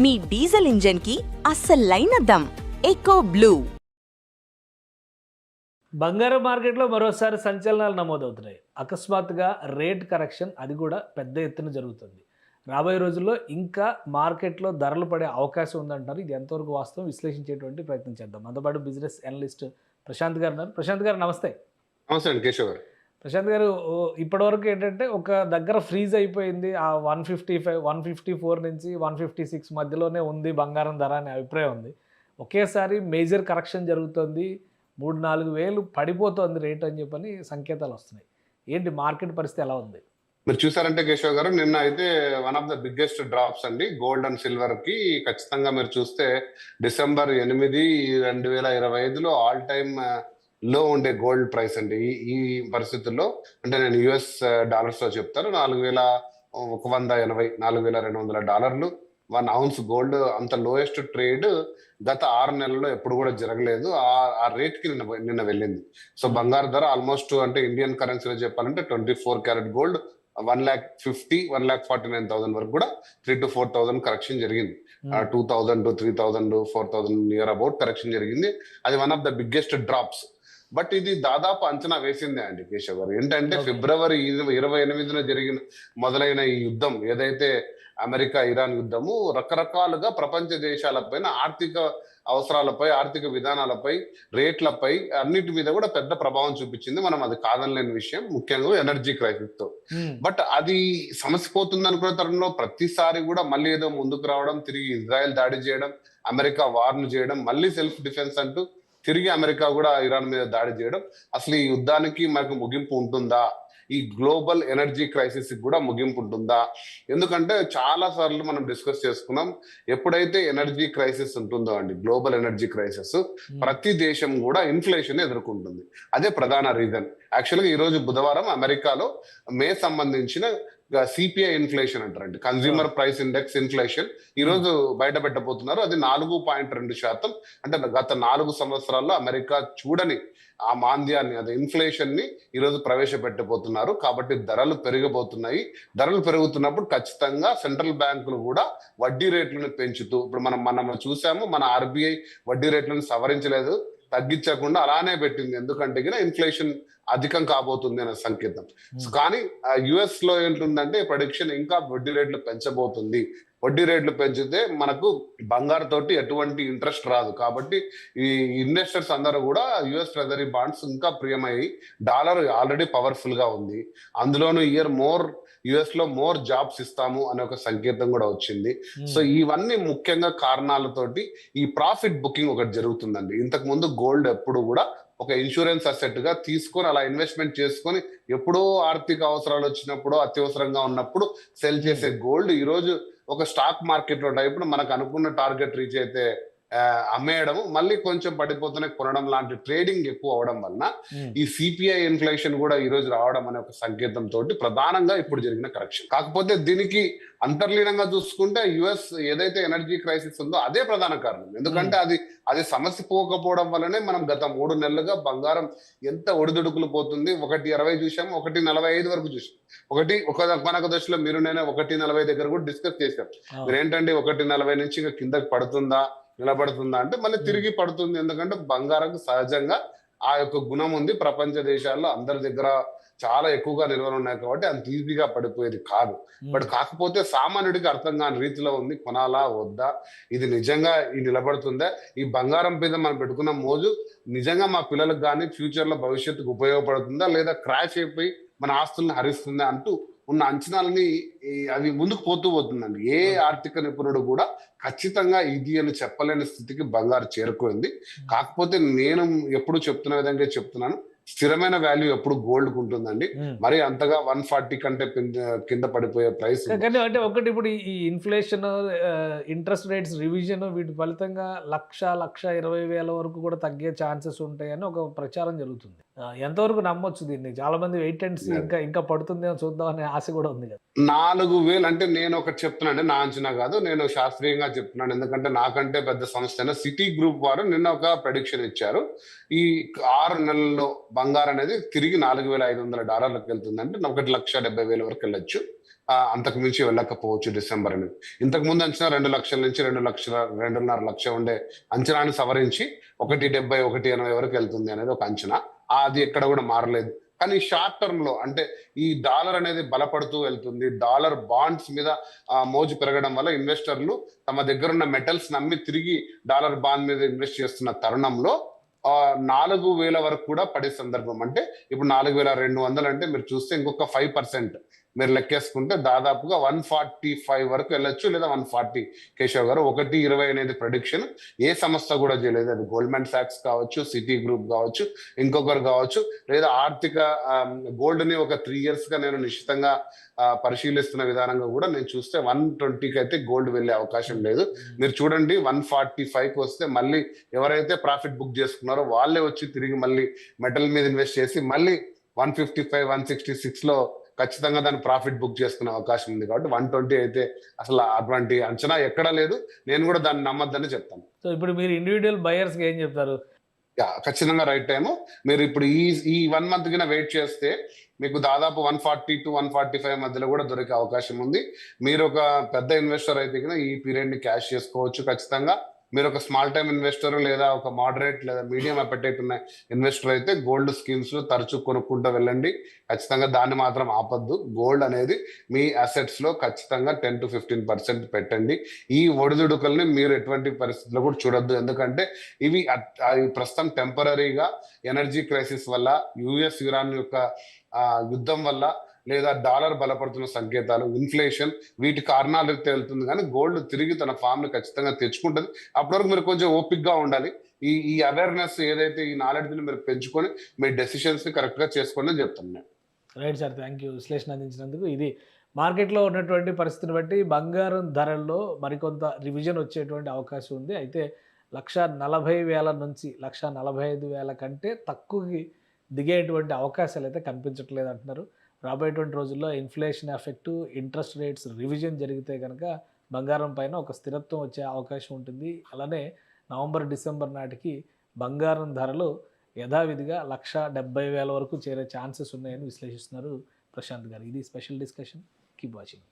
మీ diesel engine కి అస్సలైన dum echo blue. బంగారం మార్కెట్లో మరోసారి సంచలనాలు నమోదవుతున్నాయి. అకస్మాత్తుగా రేట్ కరెక్షన్, అది కూడా పెద్ద ఎత్తున జరుగుతుంది. రాబోయే రోజుల్లో ఇంకా మార్కెట్లో ధరలు పడే అవకాశం ఉందంటారు. ఇది ఎంతవరకు వాస్తవం విశ్లేషించేటువంటి ప్రయత్నం చేద్దాం. మనతో పాటు బిజినెస్ అనలిస్ట్ ప్రశాంత్ గారు ఉన్నారు. ప్రశాంత్ గారు నమస్తే. నమస్తే అండి కేశవ్ గారు. ప్రశాంత్ గారు, ఇప్పటివరకు ఏంటంటే ఒక దగ్గర ఫ్రీజ్ అయిపోయింది. ఆ 155, 154 నుంచి 156 మధ్యలోనే ఉంది బంగారం ధర అనే అభిప్రాయం ఉంది. ఒకేసారి మేజర్ కరెక్షన్ జరుగుతుంది, 3-4 వేలు పడిపోతుంది రేట్ అని చెప్పని సంకేతాలు వస్తున్నాయి. ఏంటి మార్కెట్ పరిస్థితి ఎలా ఉంది? మీరు చూసారంటే కేశవ్ గారు, నిన్న అయితే one of the biggest drops అండి గోల్డ్ అండ్ సిల్వర్ కి. ఖచ్చితంగా మీరు చూస్తే December 8, 2025లో ఆల్ టైమ్ లో ఉండే గోల్డ్ ప్రైస్ అండి. ఈ పరిస్థితుల్లో అంటే నేను US డాలర్స్ లో చెప్తాను, $4,180, $4,200 1 ounce గోల్డ్. అంత లోయెస్ట్ ట్రేడ్ గత 6 నెలల్లో ఎప్పుడు కూడా జరగలేదు. ఆ రేట్ కి నిన్న వెళ్ళింది. సో బంగారు ధర ఆల్మోస్ట్ అంటే ఇండియన్ కరెన్సీలో చెప్పాలంటే 24 క్యారెట్ గోల్డ్ 1,50,000, 1,49,000 వరకు కూడా 3,000 to 4,000 కరెక్షన్ జరిగింది. 2,000 to 3,000 to 4,000 near about correction జరిగింది. అది one of the biggest drops. But ఇది దాదాపు అంచనా వేసిందే అండి కేశవ్ గారు. ఏంటంటే February 28 మొదలైన ఈ యుద్ధం ఏదైతే అమెరికా ఇరాన్ యుద్ధము రకరకాలుగా ప్రపంచ దేశాలపైన ఆర్థిక అవసరాలపై, ఆర్థిక విధానాలపై, రేట్లపై అన్నిటి మీద కూడా పెద్ద ప్రభావం చూపించింది. మనం అది కాదనలేని విషయం, ముఖ్యంగా ఎనర్జీ క్రైసిస్ తో. బట్ అది సమస్య పోతుంది అనుకున్న తరుణంలో ప్రతిసారి కూడా మళ్ళీ ఏదో ముందుకు రావడం, తిరిగి ఇజ్రాయెల్ దాడి చేయడం, అమెరికా వార్ను చేయడం, మళ్ళీ సెల్ఫ్ డిఫెన్స్ అంటూ తిరిగి అమెరికా కూడా ఇరాన్ మీద దాడి చేయడం. అసలు ఈ యుద్ధానికి మనకు ముగింపు ఉంటుందా? ఈ గ్లోబల్ ఎనర్జీ క్రైసిస్ కూడా ముగింపు ఉంటుందా? ఎందుకంటే చాలా సార్లు మనం డిస్కస్ చేసుకున్నాం, ఎప్పుడైతే ఎనర్జీ క్రైసిస్ ఉంటుందో అండి, గ్లోబల్ ఎనర్జీ క్రైసిస్, ప్రతి దేశం కూడా ఇన్ఫ్లేషన్ ఎదుర్కొంటుంది. అదే ప్రధాన రీజన్. యాక్చువల్గా ఈ రోజు బుధవారం అమెరికాలో మే సంబంధించిన CPI ఇన్ఫ్లేషన్ అంటారండి, కన్స్యూమర్ ప్రైస్ ఇండెక్స్ ఇన్ఫ్లేషన్ ఈ రోజు బయట పెట్టబోతున్నారు. అది 4.2%. అంటే గత 4 సంవత్సరాల్లో అమెరికా చూడని ఆ మాంద్యాన్ని, అదే ఇన్ఫ్లేషన్ ని ఈ రోజు ప్రవేశపెట్టబోతున్నారు. కాబట్టి ధరలు పెరిగబోతున్నాయి. ధరలు పెరుగుతున్నప్పుడు ఖచ్చితంగా సెంట్రల్ బ్యాంకులు కూడా వడ్డీ రేట్లను పెంచుతూ, ఇప్పుడు మనం చూసాము, మన RBI వడ్డీ రేట్లను సవరించలేదు, తగ్గించకుండా అలానే పెట్టింది. ఎందుకంటే ఇన్ఫ్లేషన్ అధికం కాబోతుంది అనే సంకేతం. కానీ US లో ఏంటుందంటే ప్రొడిక్షన్ ఇంకా వడ్డీ రేట్లు పెంచబోతుంది. వడ్డీ రేట్లు పెంచితే మనకు బంగారు తోటి ఎటువంటి ఇంట్రెస్ట్ రాదు. కాబట్టి ఈ ఇన్వెస్టర్స్ అందరూ కూడా US ట్రెజరీ బాండ్స్ ఇంకా ప్రియమయ్యి, డాలర్ ఆల్రెడీ పవర్ఫుల్ గా ఉంది. అందులోనూ US లో మోర్ జాబ్స్ ఇస్తాము అనే ఒక సంకేతం కూడా వచ్చింది. సో ఇవన్నీ ముఖ్యంగా కారణాలతోటి ఈ ప్రాఫిట్ బుకింగ్ ఒకటి జరుగుతుందండి. ఇంతకు ముందు గోల్డ్ ఎప్పుడు కూడా ఒక ఇన్సూరెన్స్ అసెట్ గా తీసుకొని అలా ఇన్వెస్ట్మెంట్ చేసుకొని ఎప్పుడో ఆర్థిక అవసరాలు వచ్చినప్పుడు, అత్యవసరంగా ఉన్నప్పుడు సెల్ చేసే గోల్డ్ ఈ రోజు ఒక స్టాక్ మార్కెట్ లో టైప్ మనకు అనుకున్న టార్గెట్ రీచ్ అయితే అమ్మేయడం, మళ్ళీ కొంచెం పడిపోతూనే కొనడం లాంటి ట్రేడింగ్ ఎక్కువ అవడం వలన ఈ CPI ఇన్ఫ్లేషన్ కూడా ఈ రోజు రావడం అనే ఒక సంకేతం తోటి ప్రధానంగా ఇప్పుడు జరిగిన కరెక్షన్. కాకపోతే దీనికి అంతర్లీనంగా చూసుకుంటే US ఏదైతే ఎనర్జీ క్రైసిస్ ఉందో అదే ప్రధాన కారణం. ఎందుకంటే అది సమస్య పోకపోవడం వల్లనే మనం గత 3 నెలలుగా బంగారం ఎంత ఒడిదుడుకులు పోతుంది. 1.20 చూసాము, 1.45 వరకు చూసాం. ఒక దశలో మీరు నేను 1.40 దగ్గర కూడా డిస్కస్ చేశాం. మీరేంటంటే 1.40 నుంచి ఇంకా కిందకి పడుతుందా, నిలబడుతుందా అంటే మళ్ళీ తిరిగి పడుతుంది. ఎందుకంటే బంగారం సహజంగా ఆ యొక్క గుణం ఉంది. ప్రపంచ దేశాల్లో అందరి దగ్గర చాలా ఎక్కువగా నిల్వలు ఉన్నాయి కాబట్టి అంత ఈజీగా పడిపోయేది కాదు. బట్ కాకపోతే సామాన్యుడికి అర్థం కాని రీతిలో ఉంది. కొనాలా వద్దా, ఇది నిజంగా నిలబడుతుందా, ఈ బంగారం మీద మనం పెట్టుకున్న మోజు నిజంగా మా పిల్లలకు కానీ ఫ్యూచర్ లో భవిష్యత్తుకు ఉపయోగపడుతుందా, లేదా క్రాష్ అయిపోయి మన ఆస్తుల్ని హరిస్తుందా అంటూ ఉన్న అంచనాలని అవి ముందుకు పోతుందండి. ఏ ఆర్థిక నిపుణుడు కూడా ఖచ్చితంగా ఇది అని చెప్పలేని స్థితికి బంగారు చేరుకుంది. కాకపోతే నేను ఎప్పుడు చెప్తున్న విధంగా చెప్తున్నాను, స్థిరమైన వాల్యూ ఎప్పుడు గోల్డ్ ఉంటుందండి. మరి అంతగా 140 కంటే కింద పడిపోయే ప్రైస్ అంటే ఒకటి, ఇప్పుడు ఈ ఇన్ఫ్లేషన్, ఇంట్రెస్ట్ రేట్స్ రివిజన్, వీటి ఫలితంగా 1,20,000 వరకు కూడా తగ్గే ఛాన్సెస్ ఉంటాయని ఒక ప్రచారం జరుగుతుంది. ఎంతవరకు నమ్మొచ్చు దీన్ని? చాలా మంది వెయిట్ అండ్ సీ, ఇంకా పడుతుందేమో చూద్దాం అనే ఆశ కూడా ఉంది కదా. 4,000 అంటే నేను ఒకటి చెప్తున్నాను, నా అంచనా కాదు, నేను శాస్త్రీయంగా చెప్తున్నాను. ఎందుకంటే నాకంటే పెద్ద సంస్థ అయిన సిటీ గ్రూప్ వారు నిన్న ఒక ప్రెడిక్షన్ ఇచ్చారు. ఈ 6 నెలల్లో బంగారం అనేది తిరిగి $4,500 వెళ్తుందంటే 1,70,000 వరకు వెళ్ళొచ్చు. అంతకు మించి వెళ్ళకపోవచ్చు డిసెంబర్ అనేది. ఇంతకు ముందు అంచనా 2 లక్షల నుంచి 2.5 లక్ష ఉండే అంచనాన్ని సవరించి 1.70 1.80 వరకు వెళ్తుంది అనేది ఒక అంచనా. అది ఎక్కడ కూడా మారలేదు. కానీ షార్ట్ టర్మ్ లో అంటే ఈ డాలర్ అనేది బలపడుతూ వెళ్తుంది. డాలర్ బాండ్స్ మీద మోజు పెరగడం వల్ల ఇన్వెస్టర్లు తమ దగ్గర ఉన్న మెటల్స్ నమ్మి తిరిగి డాలర్ బాండ్ మీద ఇన్వెస్ట్ చేస్తున్న తరుణంలో 4,000 వరకు కూడా పడే సందర్భం. అంటే ఇప్పుడు 4,200 అంటే మీరు చూస్తే ఇంకొక 5% మీరు లెక్కేసుకుంటే దాదాపుగా 145 వరకు వెళ్ళొచ్చు, లేదా 140. కేశవ్ గారు 1.20 అనేది ప్రొడిక్షన్ ఏ సంస్థ కూడా చేయలేదు. అది గోల్డ్మెన్ సాక్స్ కావచ్చు, సిటీ గ్రూప్ కావచ్చు, ఇంకొకరు కావచ్చు, లేదా ఆర్థిక గోల్డ్ ని ఒక 3 years గా నేను నిశ్చితంగా పరిశీలిస్తున్న విధానంగా కూడా నేను చూస్తే 120కి అయితే గోల్డ్ వెళ్ళే అవకాశం లేదు. మీరు చూడండి 145కి వస్తే మళ్ళీ ఎవరైతే ప్రాఫిట్ బుక్ చేసుకున్నారో వాళ్ళే వచ్చి తిరిగి మళ్ళీ మెటల్ మీద ఇన్వెస్ట్ చేసి మళ్ళీ 155 166 లో ఖచ్చితంగా దాన్ని ప్రాఫిట్ బుక్ చేసుకునే అవకాశం ఉంది. కాబట్టి 120 అయితే అసలు అటువంటి అంచనా ఎక్కడా లేదు. నేను కూడా దాన్ని నమ్మద్దని చెప్తాను. సో ఇప్పుడు మీరు ఇండివిజువల్ బయర్స్కి ఏం చెప్తారు? ఖచ్చితంగా రైట్ టైము. మీరు ఇప్పుడు ఈ 1 month కింద వెయిట్ చేస్తే మీకు దాదాపు 140 to 145 మధ్యలో కూడా దొరికే అవకాశం ఉంది. మీరు ఒక పెద్ద ఇన్వెస్టర్ అయితే కనుక ఈ పీరియడ్ ని క్యాష్ చేసుకోవచ్చు ఖచ్చితంగా. మీరు ఒక స్మాల్ టైమ్ ఇన్వెస్టర్ లేదా ఒక మోడరేట్ లేదా మీడియం అపెటైట్ ఉన్న ఇన్వెస్టర్ అయితే గోల్డ్ స్కీమ్స్ లో తరచూ కొనుక్కుంటూ వెళ్ళండి. ఖచ్చితంగా దాన్ని మాత్రం ఆపద్దు. గోల్డ్ అనేది మీ అసెట్స్ లో ఖచ్చితంగా 10 to 15% పెట్టండి. ఈ ఒడిదుడుకుల్ని మీరు ఎటువంటి పరిస్థితుల్లో కూడా చూడొద్దు. ఎందుకంటే ఇవి ప్రస్తుతం టెంపరీగా ఎనర్జీ క్రైసిస్ వల్ల, యుఎస్ ఇరాన్ యొక్క యుద్ధం వల్ల, లేదా డాలర్ బలపడుతున్న సంకేతాలు, ఇన్ఫ్లేషన్, వీటి కారణాలు వెళ్తుంది. కానీ గోల్డ్ తిరిగి తన ఫామ్ ని ఖచ్చితంగా తెచ్చుకుంటుంది. అప్పటి వరకు మీరు కొంచెం ఓపిక్ గా ఉండాలి. ఈ అవేర్నెస్ ఏదైతే ఈ నాలెడ్జ్ ని మీరు పెంచుకొని మీ డెసిషన్స్ ని కరెక్ట్ గా చేసుకోండి అని చెప్తాను. రైట్ సార్, థ్యాంక్ యూ విశ్లేషణ అందించినందుకు. ఇది మార్కెట్లో ఉన్నటువంటి పరిస్థితిని బట్టి బంగారం ధరల్లో మరికొంత రివిజన్ వచ్చేటువంటి అవకాశం ఉంది. అయితే 1,40,000 నుంచి 1,45,000 కంటే తక్కువకి దిగేటువంటి అవకాశాలు అయితే కనిపించట్లేదు అంటున్నారు. రాబోయేటువంటి రోజుల్లో inflation effect, interest rates revision జరిగితే కనుక బంగారం పైన ఒక స్థిరత్వం వచ్చే అవకాశం ఉంటుంది. అలానే నవంబర్ డిసెంబర్ నాటికి బంగారం ధరలు యథావిధిగా 1,70,000 వరకు చేరే ఛాన్సెస్ ఉన్నాయని విశ్లేషిస్తున్నారు ప్రశాంత్ గారు. ఇది స్పెషల్ డిస్కషన్. Keep watching.